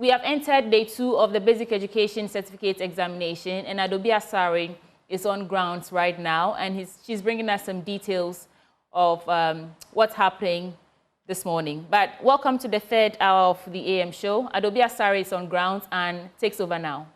we have entered day 2 of the Basic Education Certificate Examination, and Adobe Asare is on grounds right now, and she's bringing us some details of what's happening this morning. But welcome to the third hour of the AM show. Adobe Asare is on grounds and takes over now.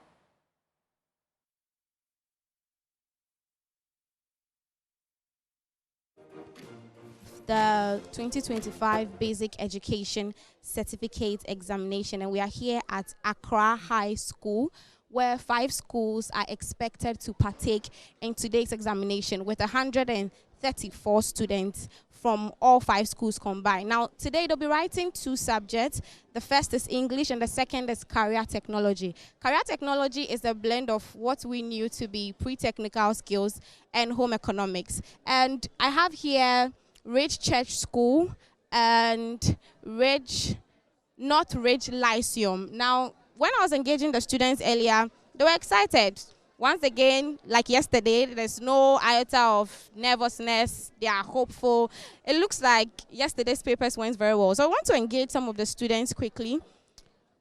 The 2025 Basic Education Certificate Examination, and we are here at Accra High School, where 5 schools are expected to partake in today's examination with 134 students from all 5 schools combined. Now, today they'll be writing 2 subjects. The first is English and the second is career technology. Career technology is a blend of what we knew to be pre-technical skills and home economics. And I have here Ridge Church School and North Ridge Lyceum. Now, when I was engaging the students earlier, they were excited. Once again, like yesterday, there's no iota of nervousness. They are hopeful. It looks like yesterday's papers went very well. So I want to engage some of the students quickly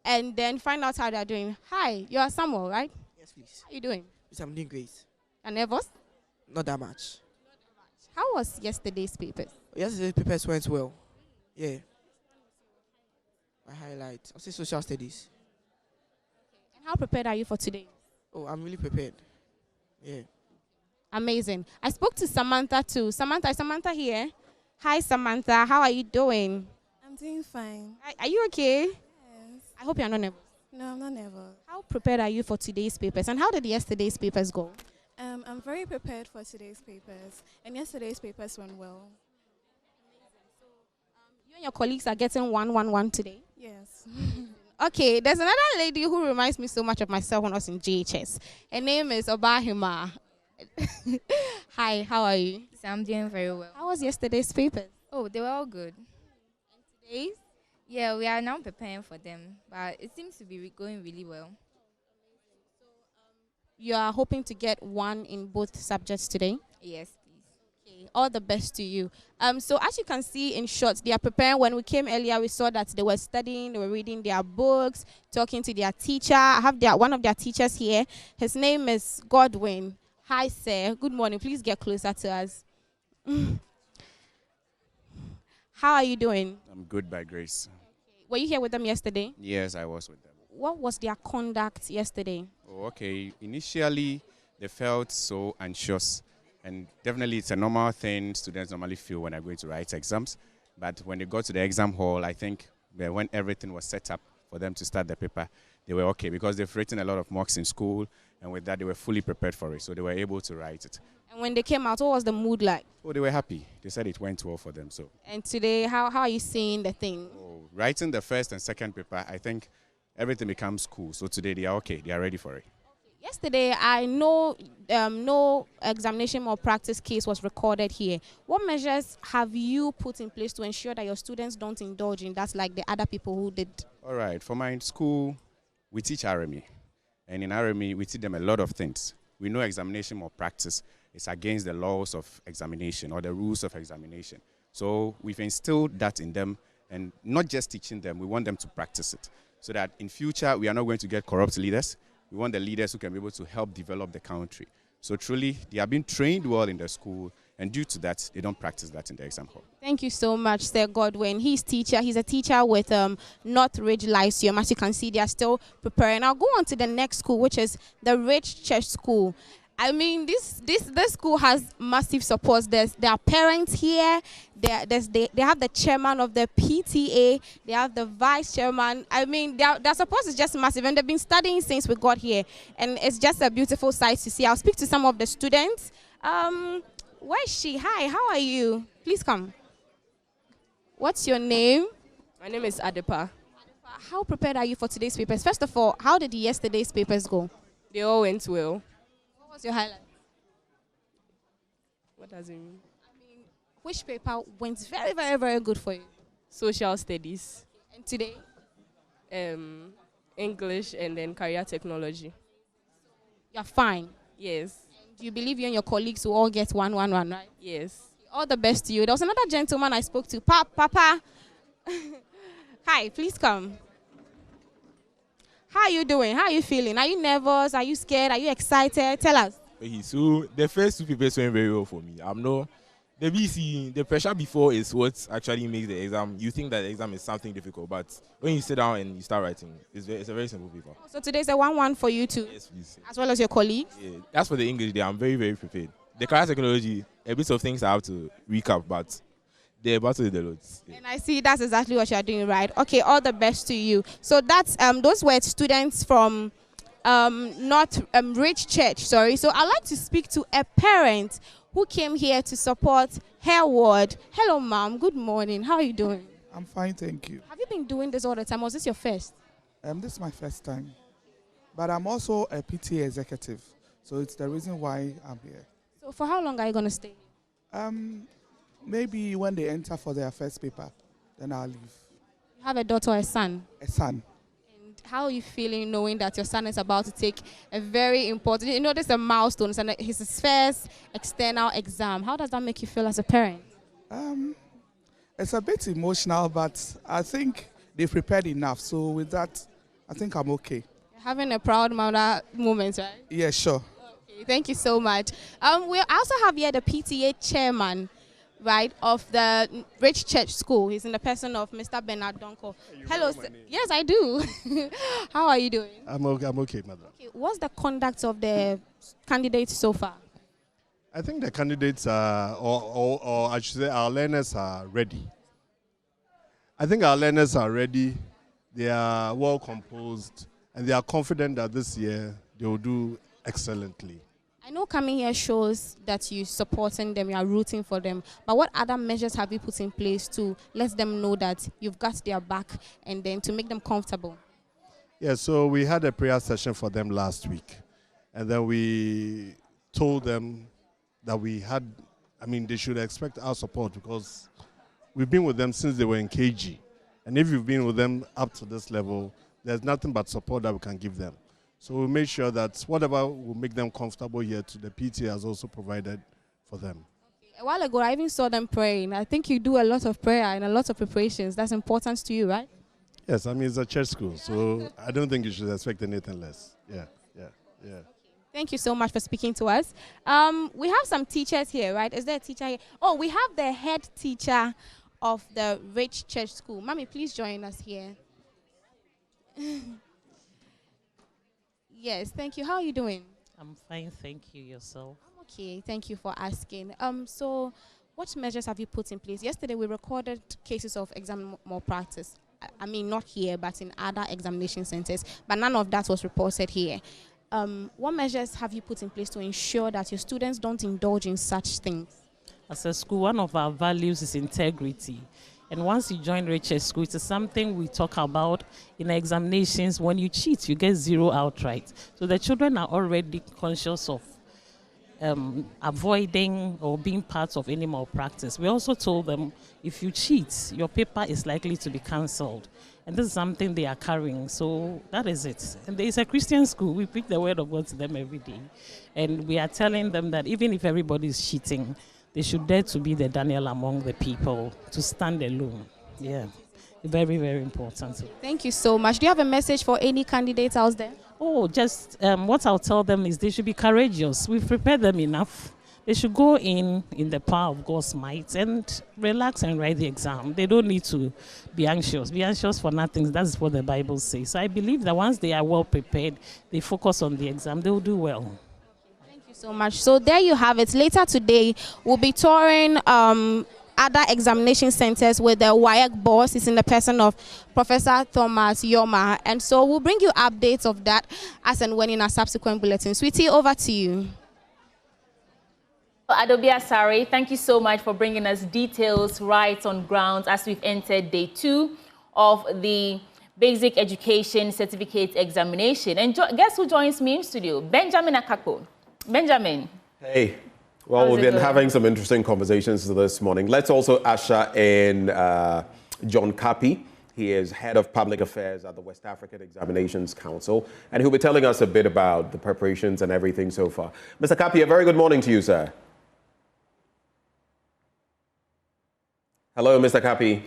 and then find out how they're doing. Hi, you are Samuel, right? Yes, please. How are you doing? Yes, I'm doing great. You're nervous? Not that much. How was yesterday's papers? Yesterday's papers went well. Yeah. My highlight, I'll say social studies. And how prepared are you for today? Oh, I'm really prepared. Yeah. Amazing. I spoke to Samantha too. Samantha, is Samantha here? Hi, Samantha. How are you doing? I'm doing fine. Are you okay? Yes. I hope you're not nervous. No, I'm not nervous. How prepared are you for today's papers? And how did yesterday's papers go? I'm very prepared for today's papers. And yesterday's papers went well. You and your colleagues are getting 111 today? Yes. Okay, there's another lady who reminds me so much of myself when I was in JHS. Her name is Obahima. Hi, how are you? I'm doing very well. How was yesterday's papers? Oh, they were all good. And today's? Yeah, we are now preparing for them, but it seems to be going really well. You are hoping to get 1 in both subjects today? Yes, please. Okay, all the best to you. So as you can see in short, they are preparing. When we came earlier, we saw that they were studying, they were reading their books, talking to their teacher. I have one of their teachers here. His name is Godwin. Hi, sir. Good morning. Please get closer to us. How are you doing? I'm good by grace. Okay. Were you here with them yesterday? Yes, I was with them. What was their conduct yesterday? Oh, okay. Initially, they felt so anxious. And definitely, it's a normal thing students normally feel when they're going to write exams. But when they got to the exam hall, I think when everything was set up for them to start the paper, they were okay because they've written a lot of mocks in school. And with that, they were fully prepared for it. So they were able to write it. And when they came out, what was the mood like? Oh, they were happy. They said it went well for them. So. And today, how are you seeing the thing? Oh, writing the first and second paper, I think everything becomes cool. So today they are okay. They are ready for it. Yesterday, I know no examination malpractice case was recorded here. What measures have you put in place to ensure that your students don't indulge in that like the other people who did? All right. For my school, we teach RME. And in RME, we teach them a lot of things. We know examination malpractice is against the laws of examination or the rules of examination. So we've instilled that in them, and not just teaching them, we want them to practice it. So that in future, we are not going to get corrupt leaders. We want the leaders who can be able to help develop the country. So truly, they have been trained well in the school, and due to that, they don't practice that in the exam hall. Thank you so much, Sir Godwin. He's a teacher with North Ridge Lyceum. As you can see, they are still preparing. I'll go on to the next school, which is the Ridge Church School. I mean, this school has massive support. There are parents here. They have the chairman of the PTA. They have the vice chairman. I mean, their support is just massive, and they've been studying since we got here. And it's just a beautiful sight to see. I'll speak to some of the students. Where is she? Hi, how are you? Please come. What's your name? My name is Adepa. How prepared are you for today's papers? First of all, how did yesterday's papers go? They all went well. What's your highlight? What does it mean? I mean, which paper went very, very, very good for you? Social studies. And today? English and then career technology. You're fine. Yes. And you believe you and your colleagues will all get 111, right? Yes. All the best to you. There was another gentleman I spoke to. Papa. Hi, please come. How are you doing? How are you feeling? Are you nervous? Are you scared? Are you excited? Tell us. Okay, so the first two papers went very well for me. I'm not the BC. The pressure before is what actually makes the exam. You think that the exam is something difficult, but when you sit down and you start writing, it's a very simple paper. So today's a 1-1 for you too, Yes, please. as well as your colleagues. Yeah, as for the English, day, I'm very, very prepared. The career technology, a bit of things I have to recap, but the battle is the loads. Yeah. And I see that's exactly what you're doing, right? Okay, all the best to you. So that's those were students from not Rich Church, sorry. So I'd like to speak to a parent who came here to support her ward. Hello, ma'am. Good morning. How are you doing? I'm fine, thank you. Have you been doing this all the time? Was this your first? This is my first time, but I'm also a PTA executive, so it's the reason why I'm here. So for how long are you going to stay? Maybe when they enter for their first paper, then I'll leave. You have a daughter or a son? A son. And how are you feeling knowing that your son is about to take a very important, you know, this is a milestone, and it's his first external exam. How does that make you feel as a parent? It's a bit emotional, but I think they've prepared enough. So with that, I think I'm okay. You're having a proud mother moment, right? Yeah, sure. Okay, thank you so much. We also have here the PTA chairman, right, of the Rich Church School. He's in the person of Mr. Bernard Donko. Hello, sir. Yes, I do. How are you doing? I'm okay, madam. Okay, what's the conduct of the candidates so far? I think the candidates are, or I should say our learners are ready. I think our learners are ready. They are well composed, and they are confident that this year they will do excellently. I know coming here shows that you're supporting them, you are rooting for them, but what other measures have you put in place to let them know that you've got their back and then to make them comfortable? Yeah, so we had a prayer session for them last week, and then we told them that they should expect our support because we've been with them since they were in KG. And if you've been with them up to this level, there's nothing but support that we can give them. So we made sure that whatever will make them comfortable here, the PTA has also provided for them. A while ago, I even saw them praying. I think you do a lot of prayer and a lot of preparations. That's important to you, right? Yes, it's a church school, so I don't think you should expect anything less. Yeah. Thank you so much for speaking to us. We have some teachers here, right? Is there a teacher here? Oh, we have the head teacher of the Rich Church School. Mommy, please join us here. Yes, thank you. How are you doing? I'm fine, thank you. Yourself? I'm okay. Thank you for asking. So what measures have you put in place? Yesterday we recorded cases of exam malpractice. I mean, not here, but in other examination centers. But none of that was reported here. What measures have you put in place to ensure that your students don't indulge in such things? As a school, one of our values is integrity. And once you join Rich School, it is something we talk about in examinations. When you cheat, you get 0 outright. So the children are already conscious of avoiding or being part of any malpractice. We also told them, if you cheat, your paper is likely to be cancelled. And this is something they are carrying. So that is it. And there is a Christian school. We preach the word of God to them every day. And we are telling them that even if everybody is cheating, they should dare to be the Daniel among the people, to stand alone. Yeah, very, very important. Thank you so much. Do you have a message for any candidates out there? Oh, just what I'll tell them is they should be courageous. We've prepared them enough. They should go in the power of God's might and relax and write the exam. They don't need to be anxious. Be anxious for nothing. That's what the Bible says. So I believe that once they are well prepared, they focus on the exam, they will do well. So much. So there you have it. Later today, we'll be touring other examination centers with the WAEC boss. It's in the person of Professor Thomas Yoma. And so we'll bring you updates of that as and when in our subsequent bulletins. Sweetie, over to you. Adobe Asari, thank you so much for bringing us details right on ground as we've entered day 2 of the Basic Education Certificate Examination. And guess who joins me in studio? Benjamin Akako. Benjamin. Hey. Well, we've been having some interesting conversations this morning. Let's also usher in John Kapi. He is Head of Public Affairs at the West African Examinations Council, and he'll be telling us a bit about the preparations and everything so far. Mr. Kapi, a very good morning to you, sir. Hello, Mr. Kapi.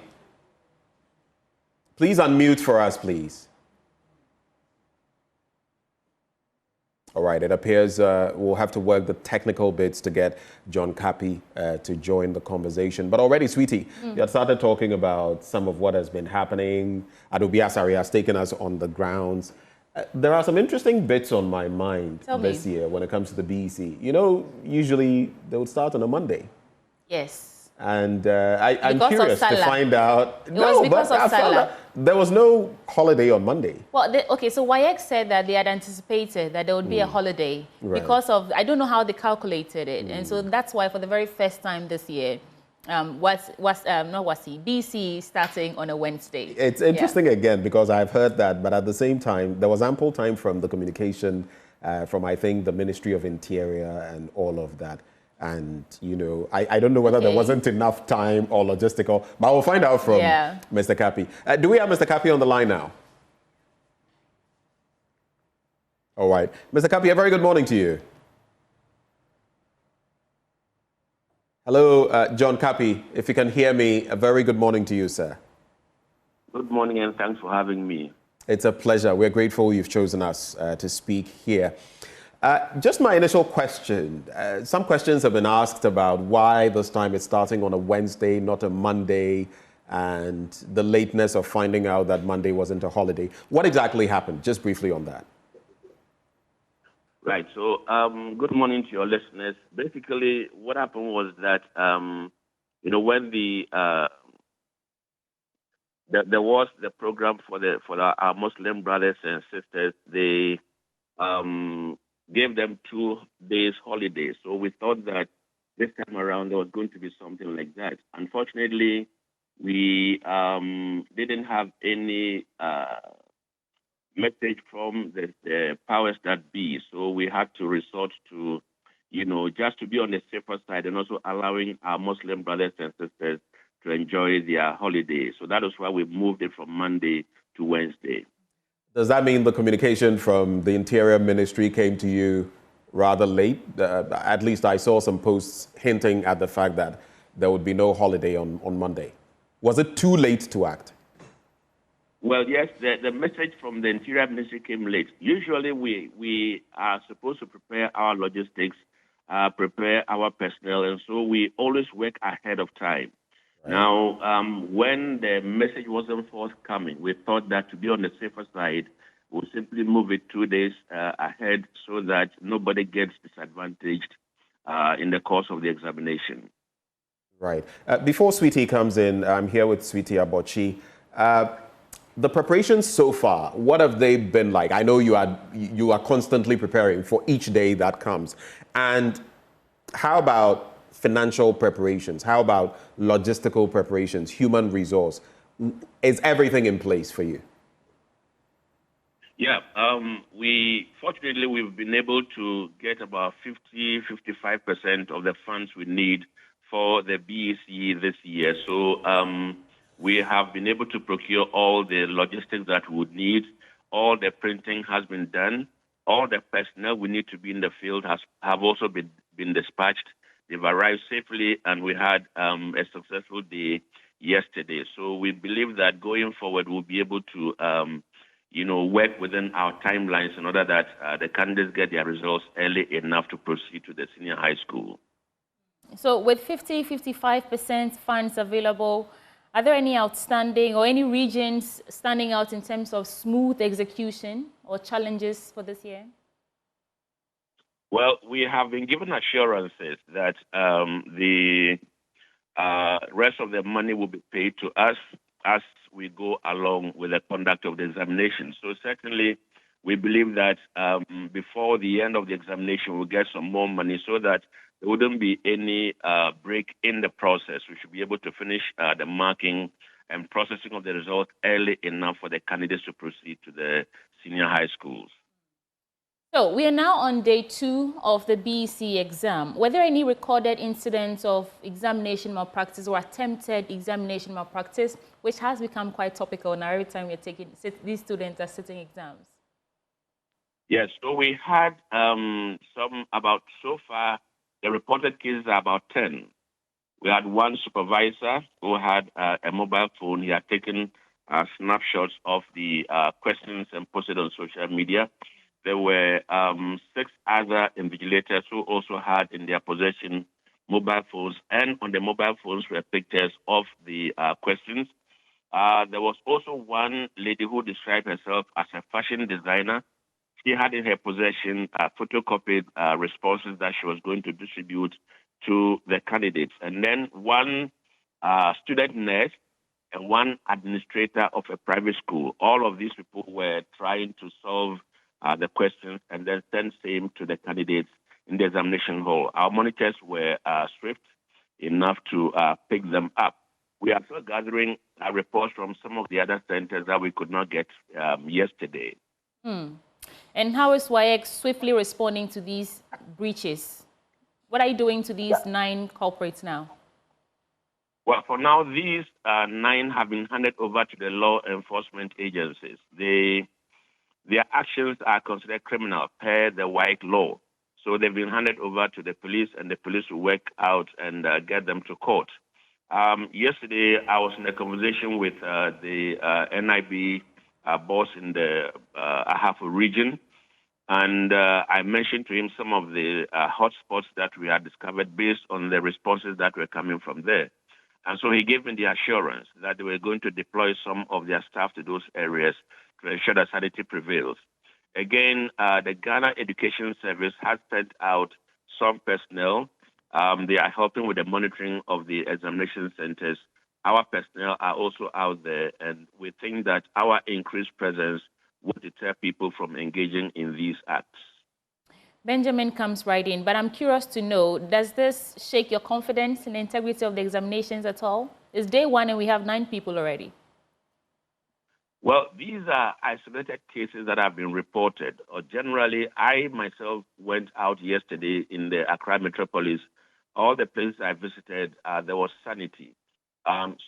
Please unmute for us, please. All right, it appears we'll have to work the technical bits to get John Kapi to join the conversation. But already, sweetie, you had started talking about some of what has been happening. Adobe Asari has taken us on the grounds. There are some interesting bits on my mind this year when it comes to the BECE. You know, usually they would start on a Monday. Yes. And I'm Because of curious to Salah. find out. It was because of I found Salah. out there was no holiday on Monday. Well, okay, so WAEC said that they had anticipated that there would be a holiday because of, I don't know how they calculated it. And so that's why for the very first time this year, BECE starting on a Wednesday. It's interesting again because I've heard that, but at the same time, there was ample time from the communication from, I think, the Ministry of Interior and all of that. And, you know, I don't know whether there wasn't enough time or logistical, but we'll find out from Mr. Kapi. Do we have Mr. Kapi on the line now? All right. Mr. Kapi, a very good morning to you. Hello, John Kapi. If you can hear me, a very good morning to you, sir. Good morning and thanks for having me. It's a pleasure. We're grateful you've chosen us to speak here. Just my initial question. Some questions have been asked about why this time it's starting on a Wednesday, not a Monday, and the lateness of finding out that Monday wasn't a holiday. What exactly happened? Just briefly on that. Right. So, good morning to your listeners. Basically, what happened was that, you know, when there was the program for our Muslim brothers and sisters, they gave them 2 days holiday. So we thought that this time around there was going to be something like that. Unfortunately, we didn't have any message from the powers that be. So we had to resort to, you know, just to be on the safer side and also allowing our Muslim brothers and sisters to enjoy their holiday. So that is why we moved it from Monday to Wednesday. Does that mean the communication from the Interior Ministry came to you rather late? At least I saw some posts hinting at the fact that there would be no holiday on Monday. Was it too late to act? Well, yes, the message from the Interior Ministry came late. Usually we are supposed to prepare our logistics, prepare our personnel, and so we always work ahead of time. Right. Now, when the message wasn't forthcoming, we thought that to be on the safer side, we'll simply move it 2 days ahead so that nobody gets disadvantaged in the course of the examination. Right. Before Sweetie comes in, I'm here with Sweetie Abochi. The preparations so far, what have they been like? I know you are constantly preparing for each day that comes. And how about financial preparations? How about logistical preparations, human resource? Is everything in place for you? Yeah, fortunately, we've been able to get about 50-55% of the funds we need for the BECE this year. So we have been able to procure all the logistics that we would need. All the printing has been done. All the personnel we need to be in the field have also been dispatched. They've arrived safely, and we had a successful day yesterday. So we believe that going forward, we'll be able to, work within our timelines in order that the candidates get their results early enough to proceed to the senior high school. So with 50-55% funds available, are there any outstanding or any regions standing out in terms of smooth execution or challenges for this year? Well, we have been given assurances that the rest of the money will be paid to us as we go along with the conduct of the examination. So certainly, we believe that before the end of the examination, we'll get some more money so that there wouldn't be any break in the process. We should be able to finish the marking and processing of the results early enough for the candidates to proceed to the senior high schools. So we are now on day 2 of the BECE exam. Were there any recorded incidents of examination malpractice or attempted examination malpractice, which has become quite topical now every time these students are sitting exams? Yes, so we had so far, the reported cases are about 10. We had one supervisor who had a mobile phone. He had taken snapshots of the questions and posted on social media. There were 6 other invigilators who also had in their possession mobile phones, and on the mobile phones were pictures of the questions. There was also one lady who described herself as a fashion designer. She had in her possession photocopied responses that she was going to distribute to the candidates. And then one student nurse and one administrator of a private school. All of these people were trying to solve the questions and then send same to the candidates in the examination hall. Our monitors were swift enough to pick them up. We are still gathering reports from some of the other centers that we could not get yesterday. And how is WAEC swiftly responding to these breaches? What are you doing to these 9 culprits now? Well, for now, these 9 have been handed over to the law enforcement agencies. Their actions are considered criminal per the WAEC law. So they've been handed over to the police, and the police will work out and get them to court. Yesterday, I was in a conversation with the NIB boss in the Ahafo region, and I mentioned to him some of the hotspots that we had discovered based on the responses that were coming from there. And so he gave me the assurance that they were going to deploy some of their staff to those areas to ensure that sanity prevails. Again, the Ghana Education Service has sent out some personnel. They are helping with the monitoring of the examination centers. Our personnel are also out there, and we think that our increased presence will deter people from engaging in these acts. Benjamin comes right in, but I'm curious to know, does this shake your confidence in the integrity of the examinations at all? It's day 1 and we have 9 people already. Well, these are isolated cases that have been reported. Generally, I myself went out yesterday in the Accra metropolis. All the places I visited, there was sanity.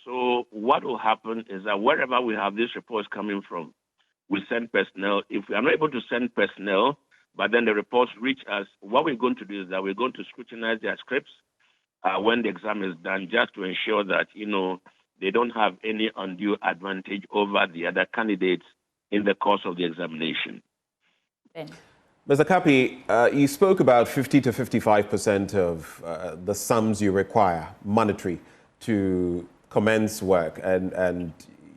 So what will happen is that wherever we have these reports coming from, we send personnel. If we are not able to send personnel, but then the reports reach us, what we're going to do is that we're going to scrutinize their scripts when the exam is done, just to ensure that, they don't have any undue advantage over the other candidates in the course of the examination. Mr. Kapi, you spoke about 50 to 55% of the sums you require, monetary, to commence work, and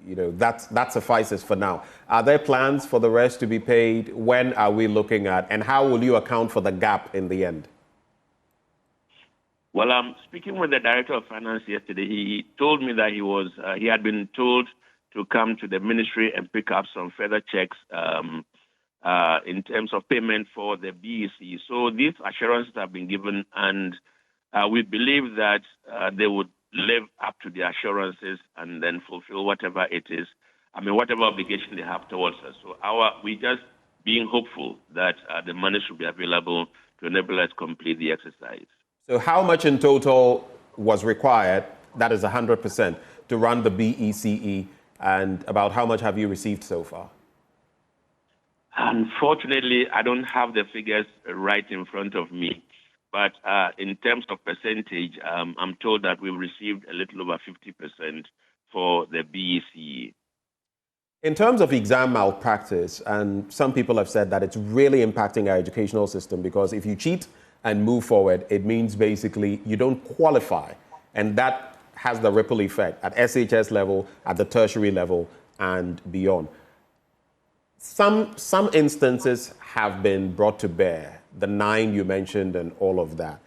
that suffices for now. Are there plans for the rest to be paid? When are we looking at, and how will you account for the gap in the end? Well, I'm speaking with the Director of Finance yesterday. He told me that he had been told to come to the ministry and pick up some further checks in terms of payment for the BECE. So these assurances have been given, and we believe that they would live up to the assurances and then fulfill whatever it is. Whatever obligation they have towards us. So we just being hopeful that the money should be available to enable us to complete the exercise. So how much in total was required, that is 100%, to run the BECE, and about how much have you received so far? Unfortunately, I don't have the figures right in front of me. But in terms of percentage, I'm told that we've received a little over 50% for the BECE. In terms of exam malpractice, and some people have said that it's really impacting our educational system, because if you cheat and move forward, it means basically you don't qualify. And that has the ripple effect at SHS level, at the tertiary level, and beyond. Some instances have been brought to bear, the 9 you mentioned and all of that.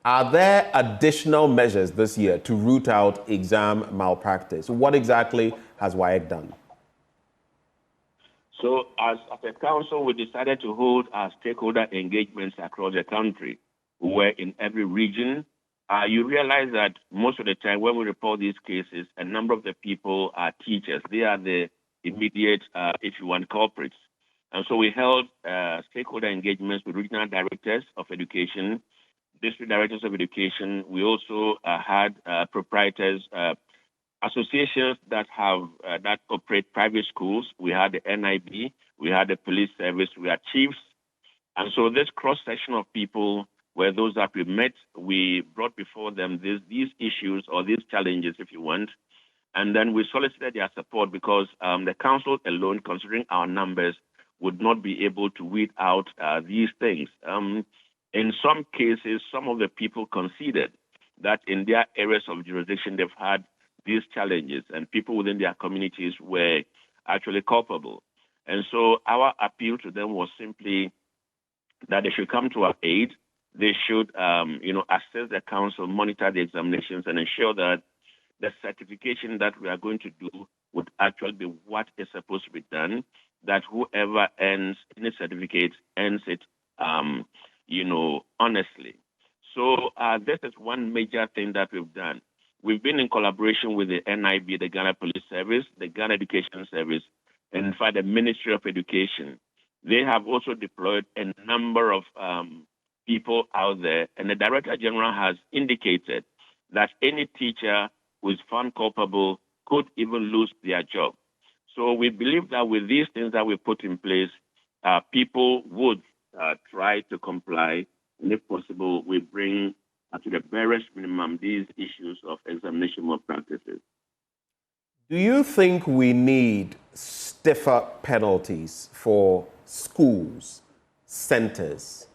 Are there additional measures this year to root out exam malpractice? What exactly has WAEC done? So as a council, we decided to hold our stakeholder engagements across the country. We were in every region. You realize that most of the time when we report these cases, a number of the people are teachers. They are the immediate, if you want, culprits. And so we held stakeholder engagements with regional directors of education, district directors of education. We also had proprietors, associations that operate private schools. We had the NIB, we had the police service, we had chiefs. And so this cross-section of people were those that we met. We brought before them these issues or these challenges, if you want. And then we solicited their support, because the council alone, considering our numbers, would not be able to weed out these things. In some cases, some of the people conceded that in their areas of jurisdiction, they've had these challenges, and people within their communities were actually culpable. And so our appeal to them was simply that they should come to our aid. They should, assess the council, monitor the examinations, and ensure that the certification that we are going to do would actually be what is supposed to be done, that whoever earns any certificate earns it, honestly. So this is one major thing that we've done. We've been in collaboration with the NIB, the Ghana Police Service, the Ghana Education Service, and in fact, the Ministry of Education. They have also deployed a number of people out there, and the Director General has indicated that any teacher who is found culpable could even lose their job. So we believe that with these things that we put in place, people would try to comply, and if possible, we bring to the barest minimum these issues of examination malpractices. Do you think we need stiffer penalties for schools, centers,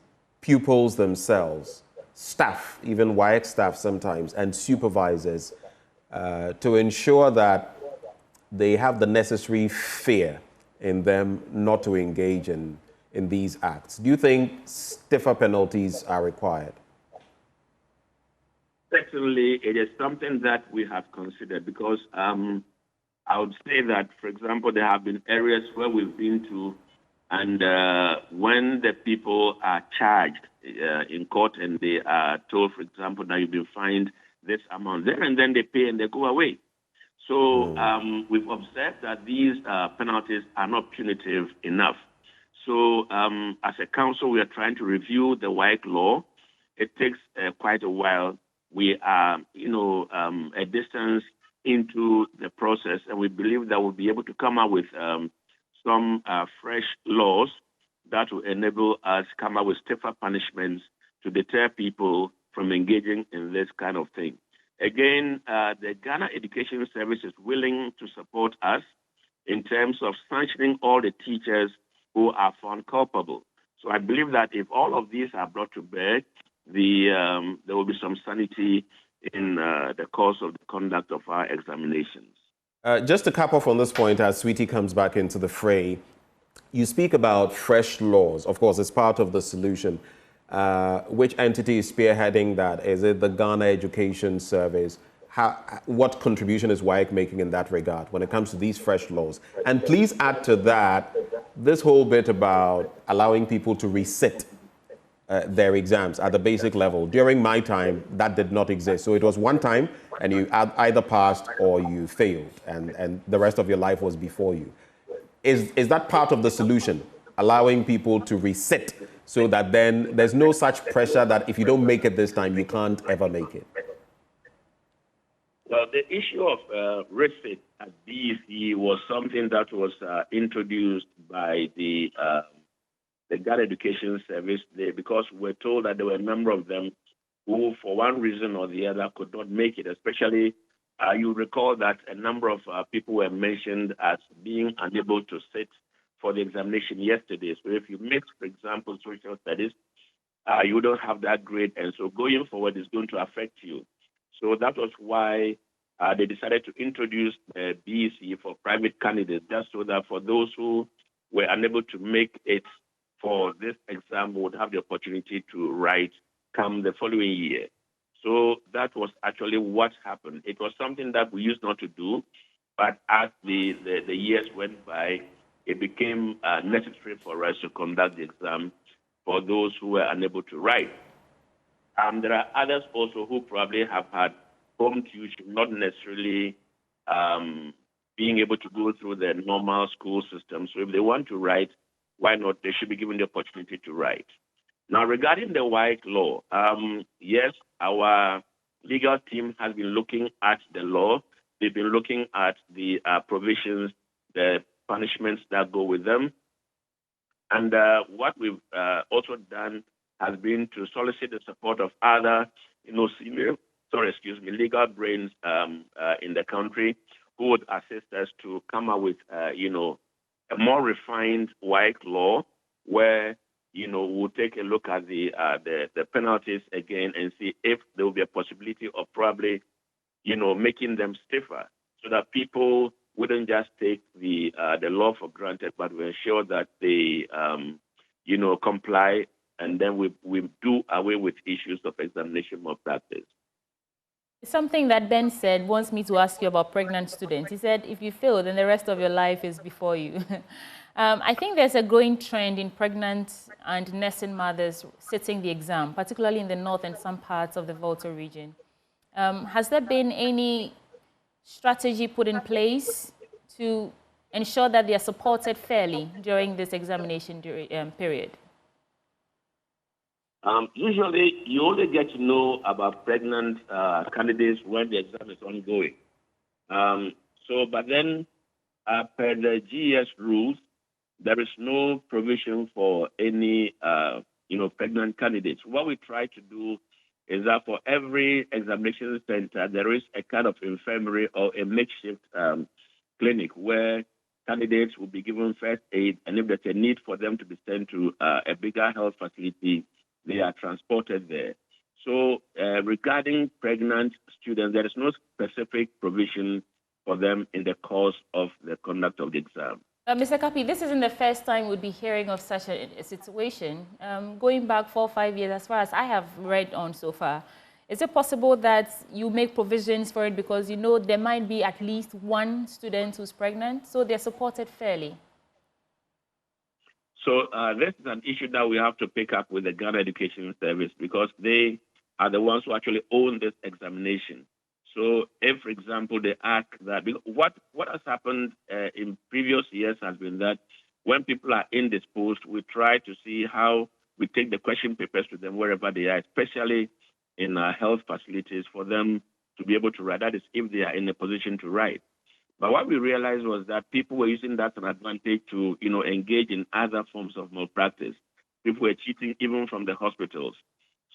pupils themselves, staff, even WAEC staff sometimes, and supervisors to ensure that they have the necessary fear in them not to engage in these acts? Do you think stiffer penalties are required? Certainly, it is something that we have considered because I would say that, for example, there have been areas where we've been to, and when the people are charged in court and they are told, for example, that you've been fined this amount there, and then they pay and they go away. So we've observed that these penalties are not punitive enough. So as a council, we are trying to review the WAEC law. It takes quite a while. We are, a distance into the process, and we believe that we'll be able to come up with some fresh laws that will enable us to come up with stiffer punishments to deter people from engaging in this kind of thing. Again, the Ghana Education Service is willing to support us in terms of sanctioning all the teachers who are found culpable. So I believe that if all of these are brought to bear, there will be some sanity in the course of the conduct of our examinations. Just to cap off on this point, as Sweetie comes back into the fray, you speak about fresh laws. Of course, it's part of the solution. Which entity is spearheading that? Is it the Ghana Education Service? What contribution is WAEC making in that regard when it comes to these fresh laws? And please add to that this whole bit about allowing people to resit their exams at the basic level. During my time, that did not exist. So it was one time, and you either passed or you failed, and the rest of your life was before you. Is that part of the solution, allowing people to resit so that then there's no such pressure that if you don't make it this time, you can't ever make it? Well, the issue of resit at BECE was something that was introduced by the Ghana Education Service because we're told that there were a number of them who, for one reason or the other, could not make it. Especially, you recall that a number of people were mentioned as being unable to sit for the examination yesterday. So if you mix, for example, social studies, you don't have that grade, and so going forward is going to affect you. So that was why they decided to introduce BECE for private candidates, just so that for those who were unable to make it for this exam would have the opportunity to write come the following year. So that was actually what happened. It was something that we used not to do, but as the years went by, it became necessary for us to conduct the exam for those who were unable to write. There are others also who probably have had home tuition, not necessarily being able to go through the normal school system. So if they want to write, why not? They should be given the opportunity to write. Now, regarding the WAEC law, yes, our legal team has been looking at the law. They've been looking at the provisions, the punishments that go with them. And what we've also done has been to solicit the support of other, legal brains in the country who would assist us to come up with, a more refined WAEC law where, we'll take a look at the penalties again and see if there will be a possibility of probably, making them stiffer so that people wouldn't just take the law for granted, but we ensure that they, comply, and then we do away with issues of examination malpractice. Something that Ben said wants me to ask you about pregnant students. He said, if you fail, then the rest of your life is before you. I think there's a growing trend in pregnant and nursing mothers sitting the exam, particularly in the north and some parts of the Volta region. Has there been any strategy put in place to ensure that they are supported fairly during this examination period? Usually, you only get to know about pregnant candidates when the exam is ongoing. But then, per the GES rules, there is no provision for any, pregnant candidates. What we try to do is that for every examination center, there is a kind of infirmary or a makeshift clinic where candidates will be given first aid, and if there's a need for them to be sent to a bigger health facility, they are transported there. So regarding pregnant students, there is no specific provision for them in the course of the conduct of the exam. Mr. Kapi, this isn't the first time we'd be hearing of such a situation. Going back 4 or 5 years, as far as I have read on so far, is it possible that you make provisions for it because there might be at least one student who's pregnant, so they're supported fairly? So this is an issue that we have to pick up with the Ghana Education Service because they are the ones who actually own this examination. So if, for example, they ask that, what has happened in previous years has been that when people are indisposed, we try to see how we take the question papers to them wherever they are, especially in health facilities, for them to be able to write. That is, if they are in a position to write. But what we realized was that people were using that as an advantage to, engage in other forms of malpractice. People were cheating even from the hospitals.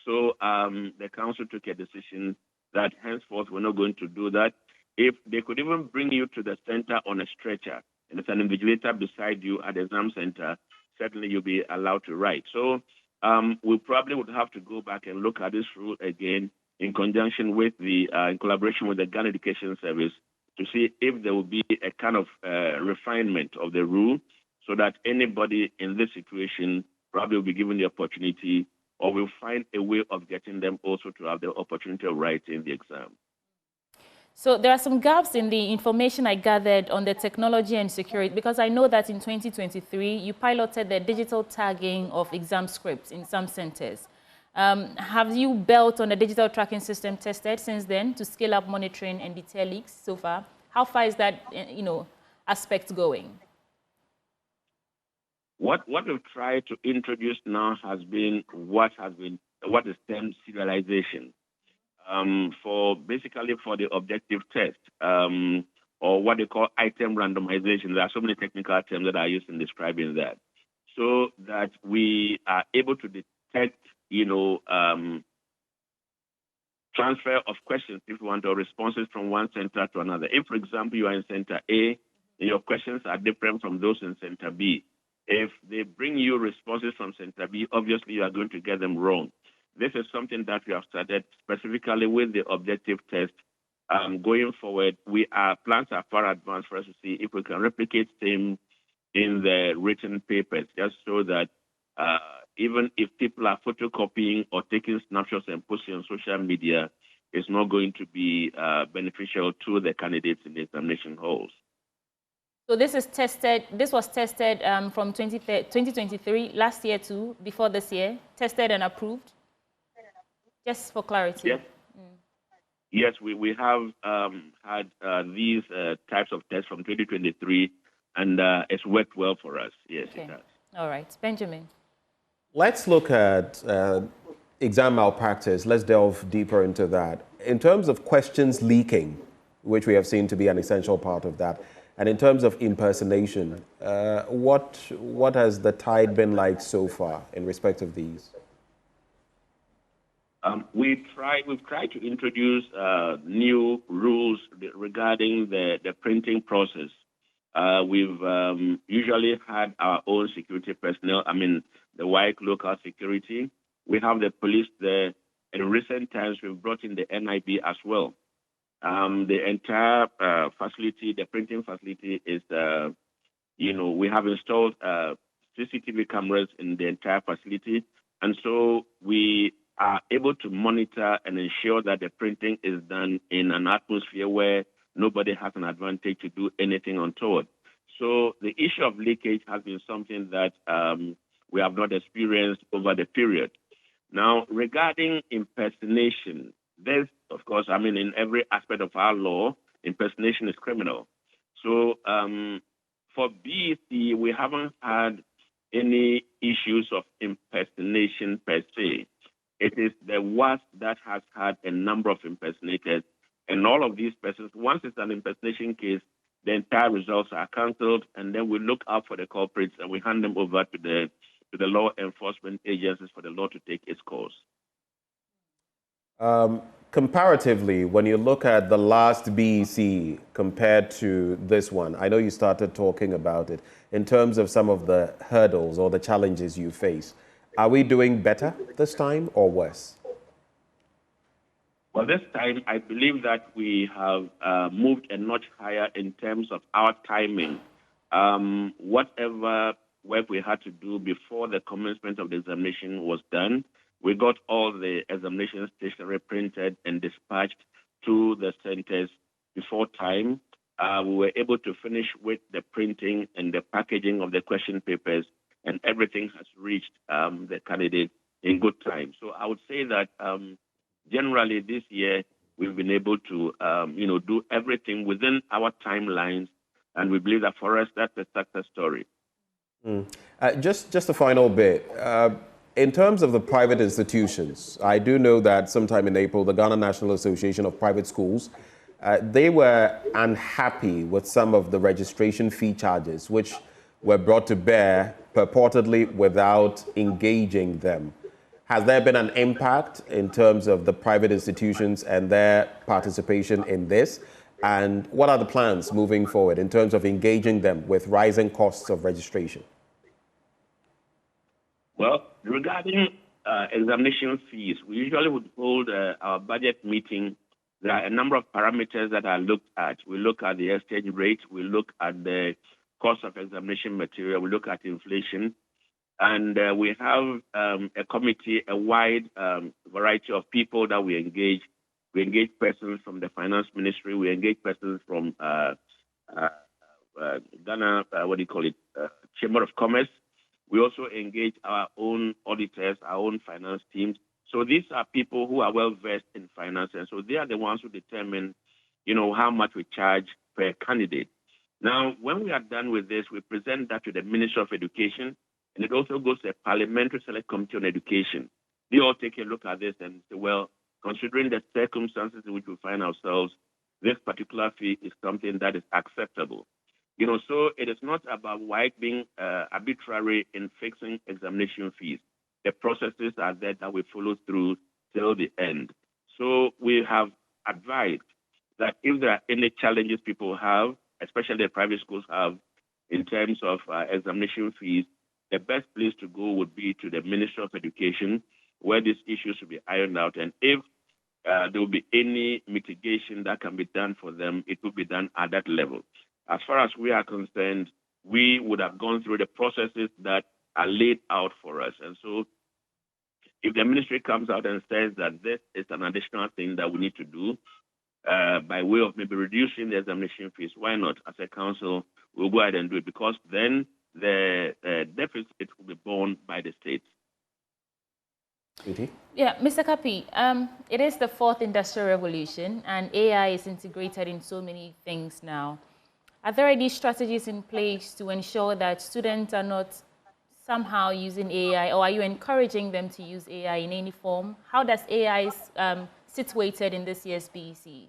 So the council took a decision that henceforth we're not going to do that. If they could even bring you to the center on a stretcher, and there's an invigilator beside you at the exam center, certainly you'll be allowed to write. So we probably would have to go back and look at this rule again in conjunction with in collaboration with the Ghana Education Service to see if there will be a kind of refinement of the rule so that anybody in this situation probably will be given the opportunity, or will find a way of getting them also to have the opportunity of writing the exam. So there are some gaps in the information I gathered on the technology and security, because I know that in 2023, you piloted the digital tagging of exam scripts in some centers. Have you built on a digital tracking system tested since then to scale up monitoring and deter leaks so far? How far is that, aspect going? What we've tried to introduce now has been what is termed serialization. For the objective test, or what they call item randomization. There are so many technical terms that are used in describing that, so that we are able to detect, transfer of questions, if you want, or responses from one center to another. If, for example, you are in center A, your questions are different from those in center B. If they bring you responses from center B, obviously you are going to get them wrong. This is something that we have started specifically with the objective test. Going forward, plans are far advanced for us to see if we can replicate same in the written papers, just so that even if people are photocopying or taking snapshots and posting on social media, it's not going to be beneficial to the candidates in the examination halls. So this was tested from 2023, last year too, before this year, tested and approved? Just for clarity. Yes, yes, we have had these types of tests from 2023, and it's worked well for us. Yes, okay. It has. All right. Benjamin. Let's look at exam malpractice. Let's delve deeper into that. In terms of questions leaking, which we have seen to be an essential part of that, and in terms of impersonation, what has the tide been like so far in respect of these? We've tried to introduce new rules regarding the printing process. We've usually had our own security personnel, the WAEC local security. We have the police there. In recent times, we've brought in the NIB as well. The entire facility, the printing facility is, we have installed CCTV cameras in the entire facility. And so we are able to monitor and ensure that the printing is done in an atmosphere where nobody has an advantage to do anything untoward. So the issue of leakage has been something that we have not experienced over the period. Now, regarding impersonation, there's, of course, in every aspect of our law, impersonation is criminal. So for BECE, we haven't had any issues of impersonation per se. It is the WASC that has had a number of impersonators, and all of these persons, once it's an impersonation case, the entire results are cancelled, and then we look out for the culprits and we hand them over to the law enforcement agencies for the law to take its course. Comparatively, when you look at the last BEC compared to this one, I know you started talking about it, in terms of some of the hurdles or the challenges you face, are we doing better this time or worse? Well, this time, I believe that we have moved a notch higher in terms of our timing. Whatever work we had to do before the commencement of the examination was done, we got all the examination stationery printed and dispatched to the centers before time. We were able to finish with the printing and the packaging of the question papers, and everything has reached the candidate in good time. So I would say that generally this year we've been able to do everything within our timelines, and we believe that for us that's a success story. Just a final bit. In terms of the private institutions, I do know that sometime in April, the Ghana National Association of Private Schools, they were unhappy with some of the registration fee charges, which were brought to bear purportedly without engaging them. Has there been an impact in terms of the private institutions and their participation in this? And what are the plans moving forward in terms of engaging them with rising costs of registration? Well, regarding examination fees, we usually would hold our budget meeting. There are a number of parameters that are looked at. We look at the exchange rate, we look at the cost of examination material, we look at inflation, and we have a committee, a wide variety of people that we engage. We engage persons from the finance ministry, we engage persons from Ghana, Chamber of Commerce. We also engage our own auditors, our own finance teams. So these are people who are well versed in finance, and so they are the ones who determine, how much we charge per candidate. Now, when we are done with this, we present that to the Ministry of Education, and it also goes to a Parliamentary Select Committee on Education. They all take a look at this and say, well, considering the circumstances in which we find ourselves, this particular fee is something that is acceptable. So it is not about WAEC being arbitrary in fixing examination fees. The processes are there that we follow through till the end. So we have advised that if there are any challenges people have, especially the private schools have, in terms of examination fees, the best place to go would be to the Ministry of Education, where these issues should be ironed out. And if there will be any mitigation that can be done for them, it will be done at that level. As far as we are concerned, we would have gone through the processes that are laid out for us. And so if the ministry comes out and says that this is an additional thing that we need to do by way of maybe reducing the examination fees, why not? As a council, we'll go ahead and do it, because then the deficit will be borne by the states. Yeah, Mr. Kapi, it is the fourth industrial revolution, and AI is integrated in so many things now. Are there any strategies in place to ensure that students are not somehow using AI, or are you encouraging them to use AI in any form? How does AI situated in this year's BECE?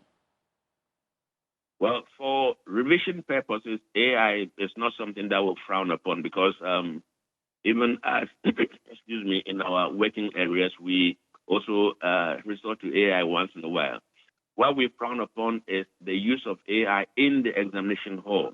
Well, for revision purposes, AI is not something that we'll frown upon, because even as, in our working areas, we also resort to AI once in a while. What we frown upon is the use of AI in the examination hall.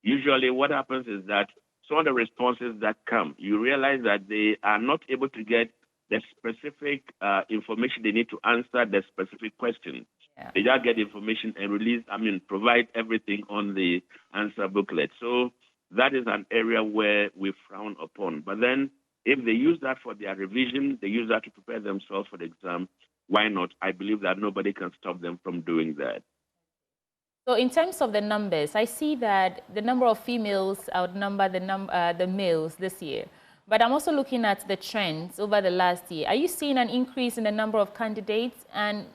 Usually what happens is that some of the responses that come, you realize that they are not able to get the specific information they need to answer the specific question. Yeah. They just get information and provide everything on the answer booklet. So that is an area where we frown upon. But then if they use that for their revision, they use that to prepare themselves for the exam, why not? I believe that nobody can stop them from doing that. So in terms of the numbers, I see that the number of females outnumber the males this year. But I'm also looking at the trends over the last year. Are you seeing an increase in the number of candidates? And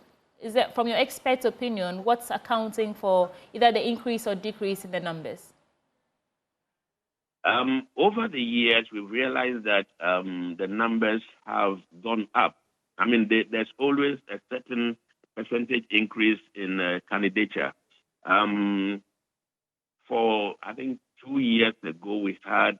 is that, from your expert opinion, what's accounting for either the increase or decrease in the numbers? Over the years, we've realized that the numbers have gone up. I mean, there's always a certain percentage increase in candidature. For, I think, 2 years ago, we had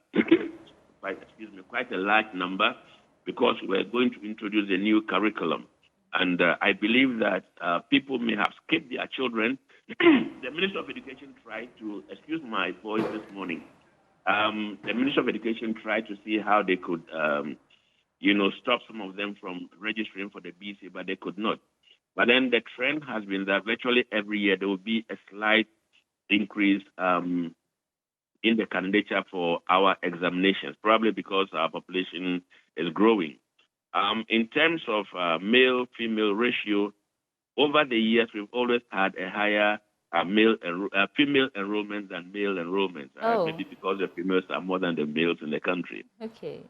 quite a large number because we're going to introduce a new curriculum. And I believe that people may have skipped their children. The Minister of Education tried to, excuse my voice this morning, the Minister of Education tried to see how they could, stop some of them from registering for the BECE, but they could not. But then the trend has been that virtually every year there will be a slight increase in the candidature for our examinations, probably because our population is growing. In terms of male-female ratio, over the years we've always had a higher female enrollment than male enrollment. Maybe because the females are more than the males in the country. Okay.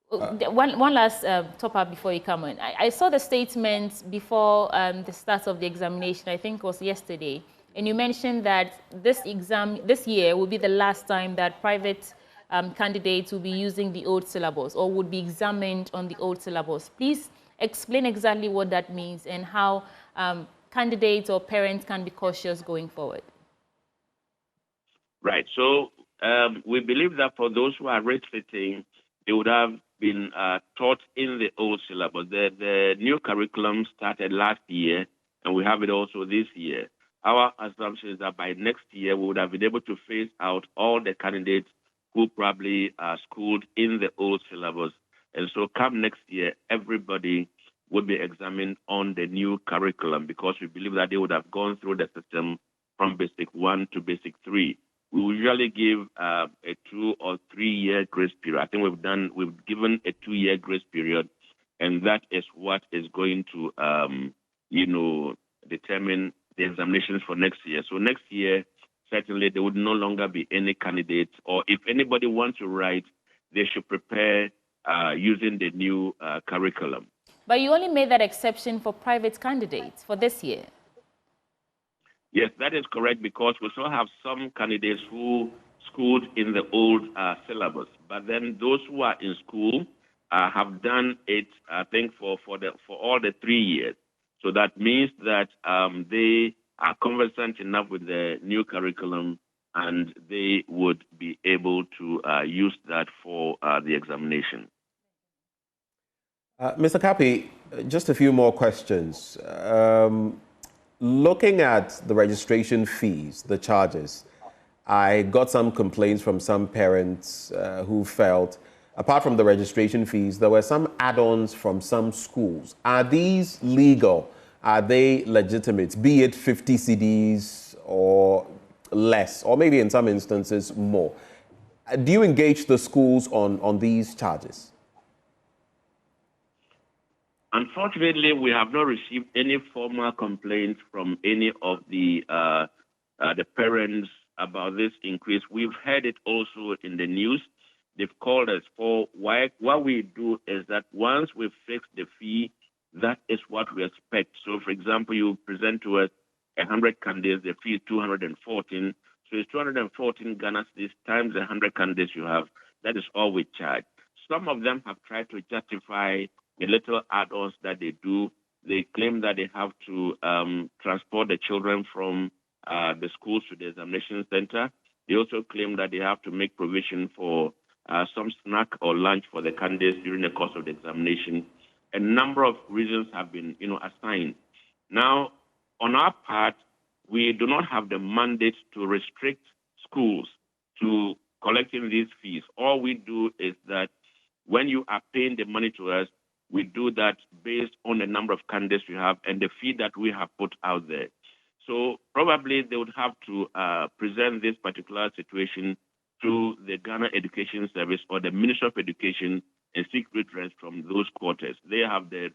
One last top-up before you come in. I saw the statement before the start of the examination, I think it was yesterday, and you mentioned that this year will be the last time that private candidates will be using the old syllabus or would be examined on the old syllabus. Please explain exactly what that means and how candidates or parents can be cautious going forward. Right. So we believe that for those who are rate-fitting, they would have been taught in the old syllabus. The new curriculum started last year, and we have it also this year. Our assumption is that by next year, we would have been able to phase out all the candidates who probably are schooled in the old syllabus. And so come next year, everybody will be examined on the new curriculum because we believe that they would have gone through the system from Basic 1 to Basic 3. We usually give a 2 or 3 year grace period. I think we've given a 2-year grace period, and that is what is going to, determine the examinations for next year. So next year, certainly there would no longer be any candidates, or if anybody wants to write, they should prepare using the new curriculum. But you only made that exception for private candidates for this year. Yes, that is correct, because we still have some candidates who schooled in the old syllabus. But then those who are in school have done it, I think, for all the 3 years. So that means that they are conversant enough with the new curriculum, and they would be able to use that for the examination. Mr. Kapi, just a few more questions. Looking at the registration fees, the charges, I got some complaints from some parents who felt, apart from the registration fees, there were some add-ons from some schools. Are these legal? Are they legitimate, be it 50 cedis or less, or maybe in some instances more? Do you engage the schools on these charges? Unfortunately, we have not received any formal complaints from any of the parents about this increase. We've heard it also in the news. They've called us for WAEC. What we do is that once we fix the fee, that is what we expect. So, for example, you present to us 100 candidates, the fee is 214. So it's 214 Ghana cedis times the 100 candidates you have. That is all we charge. Some of them have tried to justify the little add-ons that they do. They claim that they have to transport the children from the schools to the examination center. They also claim that they have to make provision for some snack or lunch for the candidates during the course of the examination. A number of reasons have been, assigned. Now, on our part, we do not have the mandate to restrict schools to collecting these fees. All we do is that when you are paying the money to us, we do that based on the number of candidates we have and the fee that we have put out there. So probably they would have to present this particular situation to the Ghana Education Service or the Ministry of Education and seek redress from those quarters. They have the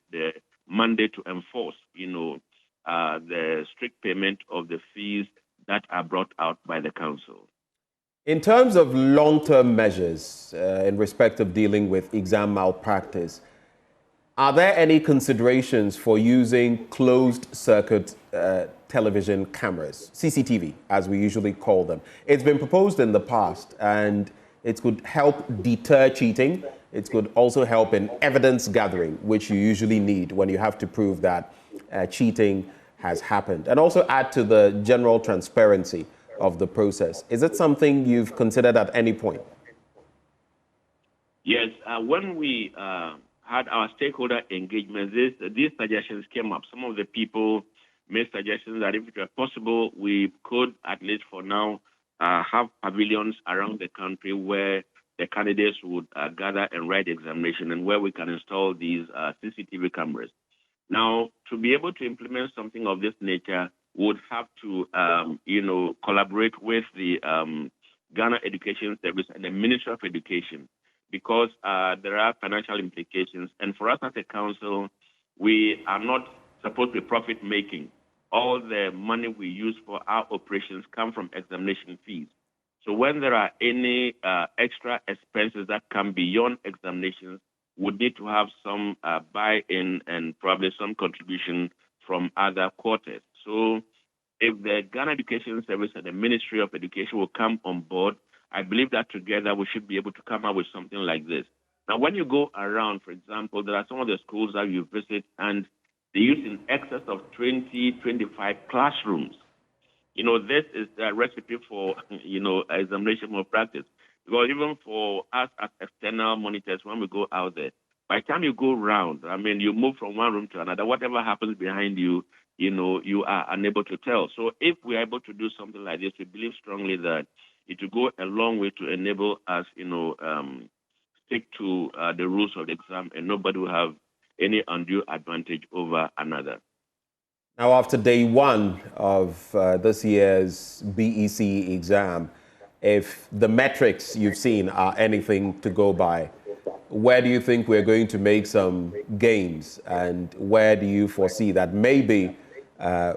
mandate to enforce, the strict payment of the fees that are brought out by the council. In terms of long-term measures in respect of dealing with exam malpractice, are there any considerations for using closed-circuit television cameras, CCTV, as we usually call them? It's been proposed in the past, and it could help deter cheating. It could also help in evidence gathering, which you usually need when you have to prove that cheating has happened, and also add to the general transparency of the process. Is it something you've considered at any point? Yes, when we had our stakeholder engagement, these suggestions came up. Some of the people made suggestions that if it were possible, we could, at least for now, have pavilions around the country where the candidates would gather and write the examination, and where we can install these CCTV cameras. Now, to be able to implement something of this nature, we would have to, collaborate with the Ghana Education Service and the Ministry of Education, because there are financial implications. And for us as a council, we are not supposed to be profit-making. All the money we use for our operations come from examination fees. So when there are any extra expenses that come beyond examinations, we need to have some buy-in and probably some contribution from other quarters. So if the Ghana Education Service and the Ministry of Education will come on board, I believe that together we should be able to come up with something like this. Now, when you go around, for example, there are some of the schools that you visit, and they use in excess of 20, 25 classrooms. This is a recipe for, examination malpractice. Because even for us as external monitors, when we go out there, by the time you go round, you move from one room to another, whatever happens behind you, you are unable to tell. So if we are able to do something like this, we believe strongly that it will go a long way to enable us, stick to the rules of the exam, and nobody will have any undue advantage over another. Now, after day one of this year's BECE exam, if the metrics you've seen are anything to go by, where do you think we're going to make some gains, and where do you foresee that maybe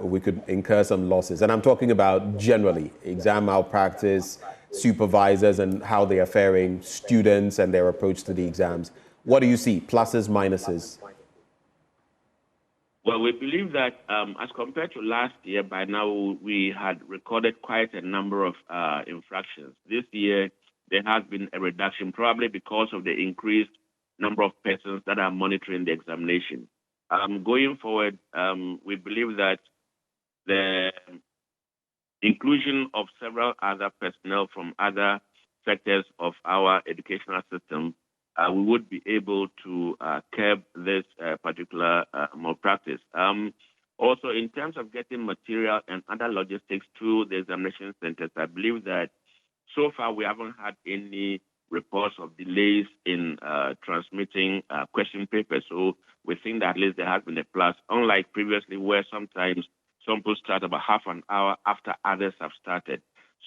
we could incur some losses? And I'm talking about generally exam malpractice, supervisors and how they are faring, students and their approach to the exams. What do you see? Pluses, minuses? Well, we believe that as compared to last year, by now we had recorded quite a number of infractions. This year, there has been a reduction, probably because of the increased number of persons that are monitoring the examination. Going forward, we believe that the inclusion of several other personnel from other sectors of our educational system, we would be able to curb this particular malpractice. Also, in terms of getting material and other logistics to the examination centers, I believe that so far we haven't had any reports of delays in transmitting question papers. So we think that at least there has been a plus, unlike previously where sometimes some people start about half an hour after others have started.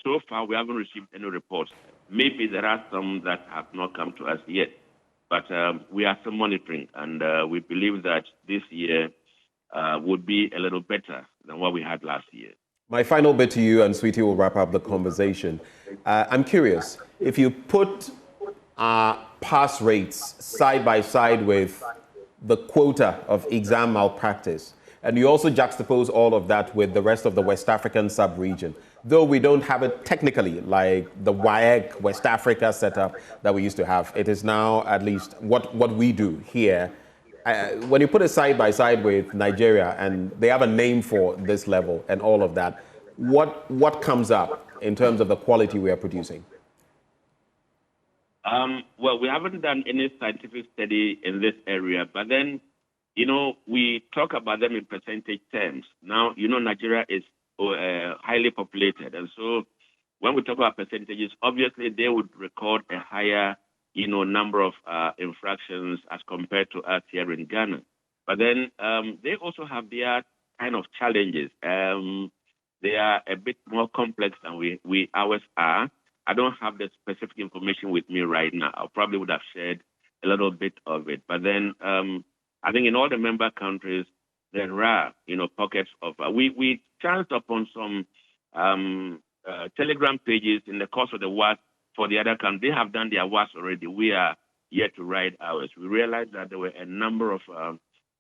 So far, we haven't received any reports. Maybe there are some that have not come to us yet, but we are still monitoring, and we believe that this year would be a little better than what we had last year. My final bit to you, and Sweetie will wrap up the conversation. I'm curious, if you put pass rates side by side with the quota of exam malpractice, and you also juxtapose all of that with the rest of the West African sub-region, though we don't have it technically like the WAEC West Africa setup that we used to have. It is now at least what we do here. When you put it side by side with Nigeria, and they have a name for this level and all of that, what comes up in terms of the quality we are producing? Well, we haven't done any scientific study in this area, but then, we talk about them in percentage terms. Now, Nigeria is highly populated. And so when we talk about percentages, obviously they would record a higher, number of infractions as compared to us here in Ghana. But then they also have their kind of challenges. They are a bit more complex than we ours are. I don't have the specific information with me right now. I probably would have shared a little bit of it. But then I think in all the member countries, there are, pockets of... we chanced upon some Telegram pages in the course of the WAEC for the other countries. They have done their WAEC already. We are yet to write ours. We realized that there were a number of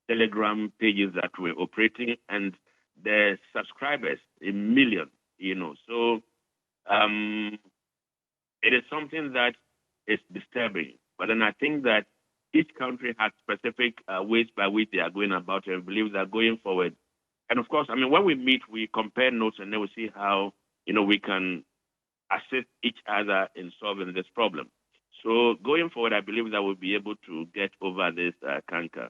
Telegram pages that were operating, and the subscribers, a million, So it is something that is disturbing. But then I think that each country has specific ways by which they are going about it. I believe that going forward. And of course, when we meet, we compare notes and then we see how, we can assist each other in solving this problem. So going forward, I believe that we'll be able to get over this canker.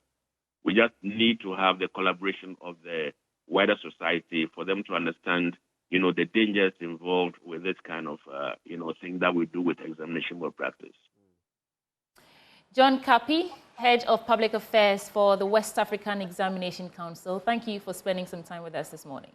We just need to have the collaboration of the wider society for them to understand, the dangers involved with this kind of, thing that we do with examination malpractice. John Kapi, Head of Public Affairs for the West African Examination Council, thank you for spending some time with us this morning.